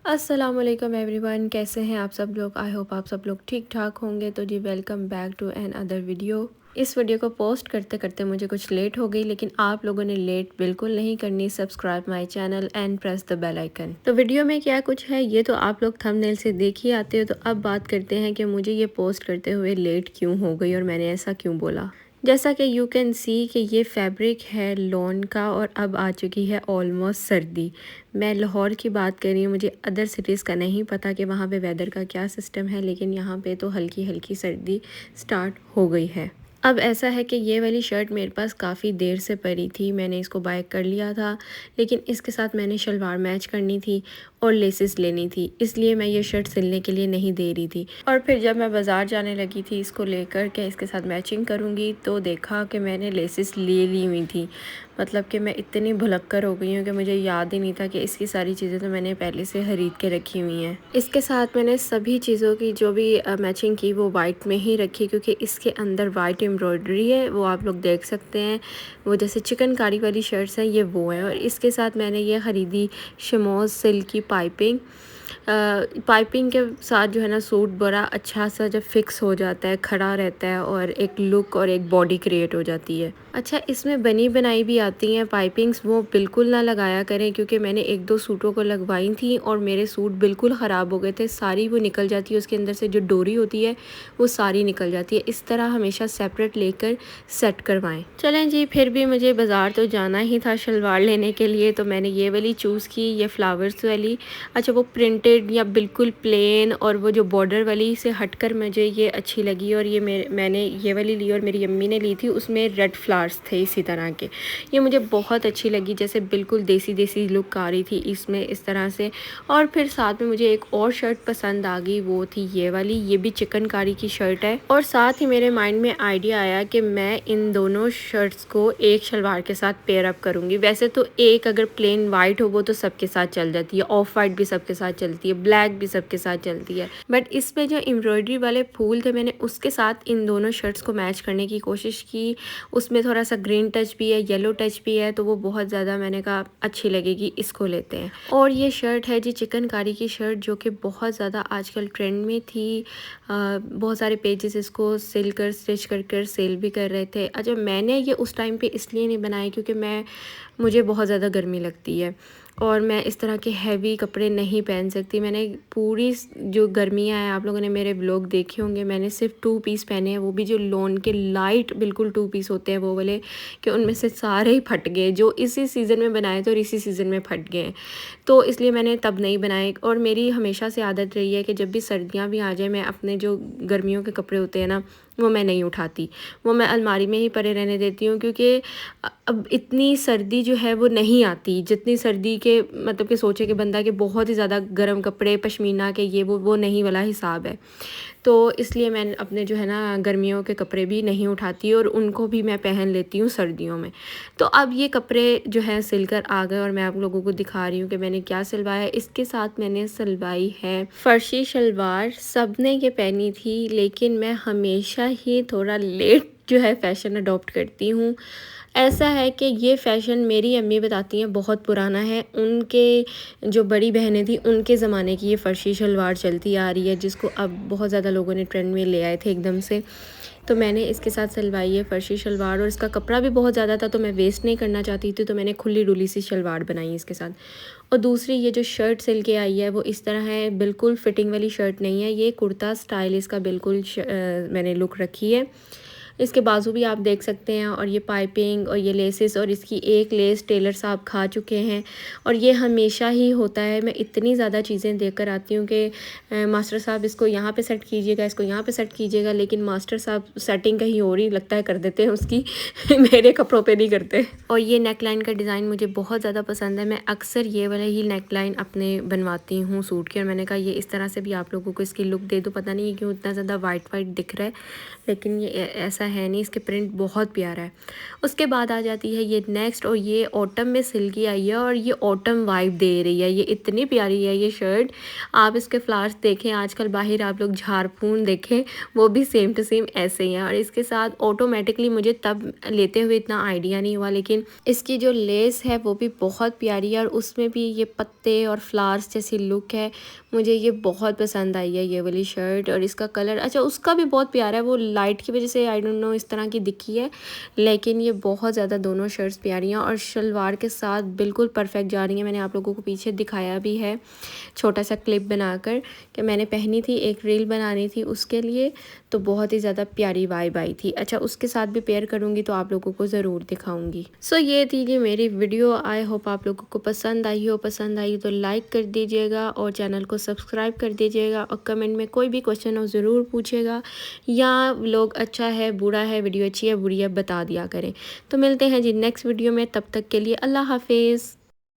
अस्सलामुअलैकुम एवरीवन, कैसे हैं आप सब लोग। आई होप आप सब लोग ठीक ठाक होंगे। तो जी welcome back to another video. इस वीडियो को पोस्ट करते करते मुझे कुछ लेट हो गई, लेकिन आप लोगों ने लेट बिल्कुल नहीं करनी। Subscribe my channel and press the bell icon. तो वीडियो में क्या कुछ है ये तो आप लोग थंबनेल से देख ही आते हो। तो अब बात करते हैं कि मुझे ये पोस्ट करते हुए लेट क्यों हो गई और मैंने ऐसा क्यों बोला। जैसा कि यू कैन सी कि ये फैब्रिक है लॉन का और अब आ चुकी है ऑलमोस्ट सर्दी। मैं लाहौर की बात कर रही हूँ, मुझे अदर सिटीज़ का नहीं पता कि वहाँ पे वेदर का क्या सिस्टम है, लेकिन यहाँ पे तो हल्की हल्की सर्दी स्टार्ट हो गई है। अब ऐसा है कि ये वाली शर्ट मेरे पास काफ़ी देर से पड़ी थी, मैंने इसको बाय कर लिया था, लेकिन इसके साथ मैंने शलवार मैच करनी थी और लेसेस लेनी थी, इसलिए मैं ये शर्ट सिलने के लिए नहीं दे रही थी। और फिर जब मैं बाज़ार जाने लगी थी इसको लेकर के इसके साथ मैचिंग करूँगी, तो देखा कि मैंने लेसेस ले ली हुई थी। मतलब कि मैं इतनी भुलक्कर हो गई हूँ कि मुझे याद ही नहीं था कि इसकी सारी चीज़ें तो मैंने पहले से ख़रीद के रखी हुई हैं। इसके साथ मैंने सभी चीज़ों की जो भी मैचिंग की वो वाइट में ही रखी, क्योंकि इसके अंदर वाइट एम्ब्रॉयडरी है, वो आप लोग देख सकते हैं। वो जैसे चिकनकारी वाली शर्ट्स हैं ये वो है। और इसके साथ मैंने ये ख़रीदी शमोज सिल्क की पाइपिंग। पाइपिंग के साथ जो है ना सूट बड़ा अच्छा सा जब फिक्स हो जाता है, खड़ा रहता है और एक लुक और एक बॉडी क्रिएट हो जाती है। अच्छा, इसमें बनी बनाई भी आती हैं पाइपिंग्स, वो बिल्कुल ना लगाया करें, क्योंकि मैंने एक दो सूटों को लगवाई थी और मेरे सूट बिल्कुल ख़राब हो गए थे। सारी वो निकल जाती है, उसके अंदर से जो डोरी होती है वो सारी निकल जाती है। इस तरह हमेशा सेपरेट लेकर सेट करवाएं। चलें जी, फिर भी मुझे बाज़ार तो जाना ही था शलवार लेने के लिए, तो मैंने ये वाली चूज़ की, ये फ्लावर्स वाली। अच्छा, वो प्रिंटेड या बिल्कुल प्लेन और वो जो बॉर्डर वाली से हटकर मुझे ये अच्छी लगी, और ये मैंने ये वाली ली और मेरी अम्मी ने ली थी, उसमें रेड फ्लावर्स थे इसी तरह के। ये मुझे बहुत अच्छी लगी, जैसे बिल्कुल देसी देसी लुक आ रही थी इसमें इस तरह से। और फिर साथ में मुझे एक और शर्ट पसंद आ गई, वो थी ये वाली, ये भी चिकनकारी की शर्ट है। और साथ ही मेरे माइंड में आइडिया आया कि मैं इन दोनों शर्ट्स को एक शलवार के साथ पेयर अप करूँगी। वैसे तो एक अगर प्लेन वाइट हो वो तो सबके साथ चल जाती है, ऑफ वाइट भी सबके साथ चलती है, ब्लैक भी सबके साथ चलती है, बट इसमें जो एम्ब्रॉयडरी वाले फूल थे मैंने उसके साथ इन दोनों शर्ट्स को मैच करने की कोशिश की। उसमें थोड़ा सा ग्रीन टच भी है, येलो टच भी है, तो वो बहुत ज़्यादा मैंने कहा अच्छी लगेगी, इसको लेते हैं। और ये शर्ट है जी चिकनकारी की शर्ट, जो कि बहुत ज़्यादा आजकल ट्रेंड में थी। बहुत सारे पेजेस इसको सिल कर स्टिच कर सेल भी कर रहे थे। अच्छा, मैंने ये उस टाइम पे इसलिए नहीं बनाई क्योंकि मुझे बहुत ज़्यादा गर्मी लगती है और मैं इस तरह के हैवी कपड़े नहीं पहन सकती। मैंने पूरी जो गर्मियाँ हैं, आप लोगों ने मेरे व्लॉग देखे होंगे, मैंने सिर्फ 2 पीस पहने हैं, वो भी जो लॉन के लाइट बिल्कुल 2 पीस होते हैं वो वाले, कि उनमें से सारे ही फट गए, जो इसी सीज़न में बनाए थे और इसी सीज़न में फट गए। तो इसलिए मैंने तब नहीं बनाए। और मेरी हमेशा से आदत रही है कि जब भी सर्दियाँ भी आ जाए, मैं अपने जो गर्मियों के कपड़े होते हैं ना वो मैं नहीं उठाती, वो मैं अलमारी में ही पड़े रहने देती हूँ, क्योंकि अब इतनी सर्दी जो है वो नहीं आती जितनी सर्दी के मतलब कि सोचे कि बंदा कि बहुत ही ज़्यादा गर्म कपड़े पश्मीना के ये वो नहीं वाला हिसाब है। तो इसलिए मैं अपने जो है ना गर्मियों के कपड़े भी नहीं उठाती और उनको भी मैं पहन लेती हूँ सर्दियों में। तो अब ये कपड़े जो हैं सिलकर आ गए और मैं आप लोगों को दिखा रही हूँ कि मैंने क्या सिलवाया। इसके साथ मैंने सिलवाई है फर्शी शलवार। सबने ये पहनी थी, लेकिन मैं हमेशा ही थोड़ा लेट जो है फ़ैशन अडॉप्ट करती हूँ। ऐसा है कि ये फ़ैशन मेरी अम्मी बताती हैं बहुत पुराना है, उनके जो बड़ी बहनें थी उनके ज़माने की ये फ़र्शी शलवार चलती आ रही है, जिसको अब बहुत ज़्यादा लोगों ने ट्रेंड में ले आए थे एकदम से। तो मैंने इसके साथ सिलवाई है फ़र्शी शलवार, और इसका कपड़ा भी बहुत ज़्यादा था तो मैं वेस्ट नहीं करना चाहती थी, तो मैंने खुली डुली सी शलवार बनाई इसके साथ। और दूसरी ये जो शर्ट सिल के आई है वो इस तरह है, बिल्कुल फिटिंग वाली शर्ट नहीं है, ये कुर्ता स्टाइल इसका बिल्कुल मैंने लुक रखी है। इसके बाजू भी आप देख सकते हैं, और ये पाइपिंग और ये लेसेस, और इसकी एक लेस टेलर साहब खा चुके हैं। और ये हमेशा ही होता है, मैं इतनी ज़्यादा चीज़ें देकर आती हूँ कि मास्टर साहब इसको यहाँ पे सेट कीजिएगा, इसको यहाँ पे सेट कीजिएगा, लेकिन मास्टर साहब सेटिंग कहीं और ही लगता है कर देते हैं उसकी मेरे कपड़ों पे नहीं करते। और ये नेक लाइन का डिज़ाइन मुझे बहुत ज़्यादा पसंद है, मैं अक्सर ये वाला ही नेक लाइन अपने बनवाती हूँ सूट की, और मैंने कहा ये इस तरह से भी आप लोगों को इसकी लुक दे दो। पता नहीं क्यों इतना ज़्यादा वाइट दिख रहा है, लेकिन ये ऐसा है नहीं, इसके प्रिंट बहुत प्यारा है। उसके बाद आ जाती है ये नेक्स्ट, और ये ऑटम में सिल्की आई है और ये ऑटम वाइब दे रही है। ये इतनी प्यारी है ये शर्ट। आप इसके फ्लावर्स देखें, आजकल बाहर आप लोग झारपून देखें, वो भी सेम टू सेम ऐसे ही हैं। और इसके साथ ऑटोमेटिकली मुझे तब लेते हुए इतना आइडिया नहीं हुआ, लेकिन इसकी जो लेस है वो भी बहुत प्यारी है और उसमें भी ये पत्ते और फ्लावर्स जैसी लुक है। मुझे ये बहुत पसंद आई है ये वाली शर्ट। और इसका कलर, अच्छा उसका भी बहुत प्यारा है, वो लाइट की वजह से आई डोंट नो इस तरह की दिखी है, लेकिन ये बहुत ज़्यादा दोनों शर्ट्स प्यारी हैं और शलवार के साथ बिल्कुल परफेक्ट जा रही हैं। मैंने आप लोगों को पीछे दिखाया भी है छोटा सा क्लिप बनाकर कि मैंने पहनी थी, एक रील बनानी थी उसके लिए, तो बहुत ही ज़्यादा प्यारी वाइब आई थी। अच्छा उसके साथ भी पेयर करूँगी तो आप लोगों को ज़रूर दिखाऊँगी। सो ये थी जी मेरी वीडियो। आई होप आप लोगों को पसंद आई हो। पसंद आई तो लाइक कर दीजिएगा और चैनल को सब्सक्राइब कर दीजिएगा और कमेंट में कोई भी क्वेश्चन हो ज़रूर पूछिएगा, या लोग अच्छा है बुरा है, वीडियो अच्छी है बुरी है बता दिया करें। तो मिलते हैं जी नेक्स्ट वीडियो में, तब तक के लिए अल्लाह हाफिज़।